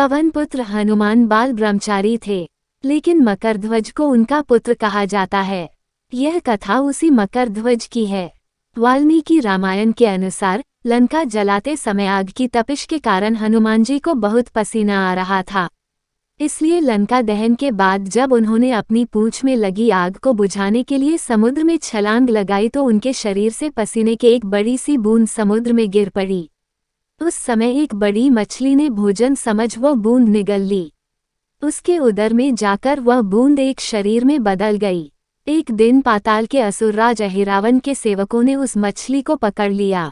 पवन पुत्र हनुमान बाल ब्रह्मचारी थे, लेकिन मकरध्वज को उनका पुत्र कहा जाता है। यह कथा उसी मकरध्वज की है। वाल्मीकि रामायण के अनुसार लंका जलाते समय आग की तपिश के कारण हनुमान जी को बहुत पसीना आ रहा था। इसलिए लंका दहन के बाद जब उन्होंने अपनी पूंछ में लगी आग को बुझाने के लिए समुद्र में छलांग लगाई तो उनके शरीर से पसीने की एक बड़ी सी बूंद समुद्र में गिर पड़ी। उस समय एक बड़ी मछली ने भोजन समझ वह बूंद निगल ली। उसके उदर में जाकर वह बूंद एक शरीर में बदल गई। एक दिन पाताल के असुरराज अहिरावण के सेवकों ने उस मछली को पकड़ लिया।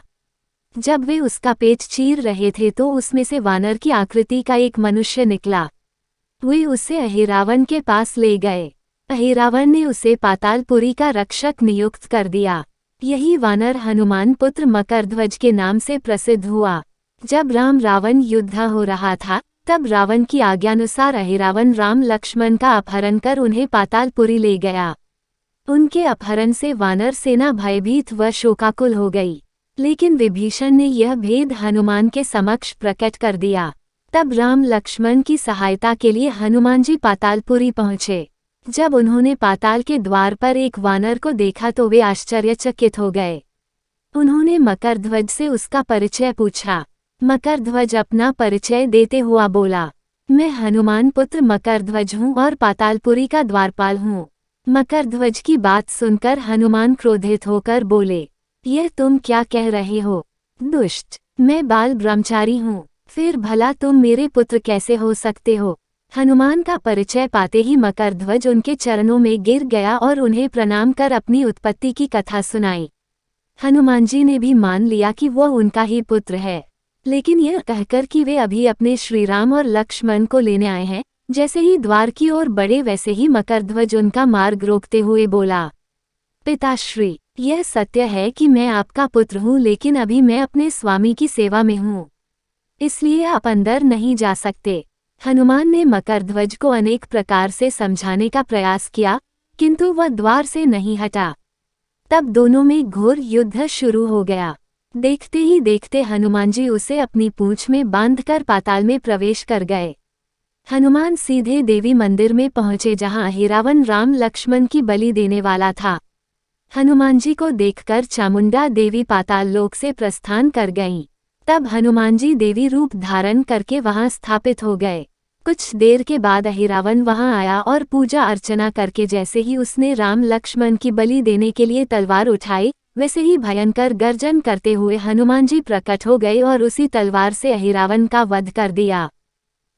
जब वे उसका पेट चीर रहे थे तो उसमें से वानर की आकृति का एक मनुष्य निकला। वे उसे अहिरावण के पास ले गए। अहिरावण ने उसे पातालपुरी का रक्षक नियुक्त कर दिया। यही वानर हनुमान पुत्र मकरध्वज के नाम से प्रसिद्ध हुआ। जब राम रावण युद्ध हो रहा था तब रावण की आज्ञानुसार अहिरावण राम लक्ष्मण का अपहरण कर उन्हें पातालपुरी ले गया। उनके अपहरण से वानर सेना भयभीत व शोकाकुल हो गई, लेकिन विभीषण ने यह भेद हनुमान के समक्ष प्रकट कर दिया। तब राम लक्ष्मण की सहायता के लिए हनुमान जी पातालपुरी पहुँचे। जब उन्होंने पाताल के द्वार पर एक वानर को देखा तो वे आश्चर्यचकित हो गए। उन्होंने मकरध्वज से उसका परिचय पूछा। मकरध्वज अपना परिचय देते हुआ बोला, मैं हनुमान पुत्र मकरध्वज हूँ और पातालपुरी का द्वारपाल हूँ। मकरध्वज की बात सुनकर हनुमान क्रोधित होकर बोले, यह तुम क्या कह रहे हो? दुष्ट, मैं बाल ब्रह्मचारी हूँ, फिर भला तुम मेरे पुत्र कैसे हो सकते हो? हनुमान का परिचय पाते ही मकरध्वज उनके चरणों में गिर गया और उन्हें प्रणाम कर अपनी उत्पत्ति की कथा सुनाई। हनुमान जी ने भी मान लिया कि वह उनका ही पुत्र है, लेकिन यह कहकर कि वे अभी अपने श्रीराम और लक्ष्मण को लेने आए हैं। जैसे ही द्वार की ओर बढ़े वैसे ही मकरध्वज उनका मार्ग रोकते हुए बोला, पिताश्री, यह सत्य है कि मैं आपका पुत्र हूँ, लेकिन अभी मैं अपने स्वामी की सेवा में हूँ, इसलिए आप अंदर नहीं जा सकते। हनुमान ने मकरध्वज को अनेक प्रकार से समझाने का प्रयास किया, किंतु वह द्वार से नहीं हटा। तब दोनों में घोर युद्ध शुरू हो गया। देखते ही देखते हनुमान जी उसे अपनी पूंछ में बांधकर पाताल में प्रवेश कर गए। हनुमान सीधे देवी मंदिर में पहुंचे जहां अहिरावण राम लक्ष्मण की बलि देने वाला था। हनुमान जी को देखकर चामुंडा देवी पाताल लोक से प्रस्थान कर गईं। तब हनुमान जी देवी रूप धारण करके वहां स्थापित हो गए। कुछ देर के बाद अहिरावण वहां आया और पूजा अर्चना करके जैसे ही उसने राम लक्ष्मण की बलि देने के लिए तलवार उठाई, वैसे ही भयंकर गर्जन करते हुए हनुमान जी प्रकट हो गए और उसी तलवार से अहिरावण का वध कर दिया।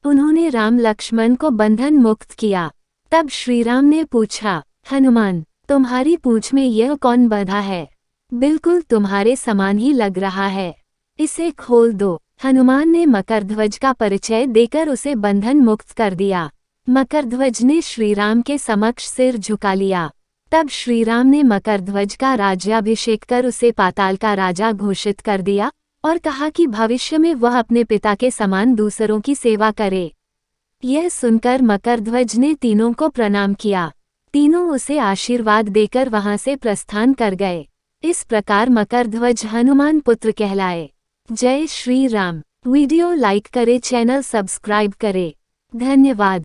उन्होंने राम लक्ष्मण को बंधन मुक्त किया। तब श्रीराम ने पूछा, हनुमान, तुम्हारी पूंछ में यह कौन बंधा है? बिल्कुल तुम्हारे समान ही लग रहा है, इसे खोल दो। हनुमान ने मकरध्वज का परिचय देकर उसे बंधन मुक्त कर दिया। मकरध्वज ने श्रीराम के समक्ष सिर झुका लिया। तब श्रीराम ने मकरध्वज का राज्याभिषेक कर उसे पाताल का राजा घोषित कर दिया और कहा कि भविष्य में वह अपने पिता के समान दूसरों की सेवा करे। यह सुनकर मकरध्वज ने तीनों को प्रणाम किया। तीनों उसे आशीर्वाद देकर वहां से प्रस्थान कर गए। इस प्रकार मकरध्वज हनुमान पुत्र कहलाए। जय श्री राम। वीडियो लाइक करें, चैनल सब्सक्राइब करें। धन्यवाद।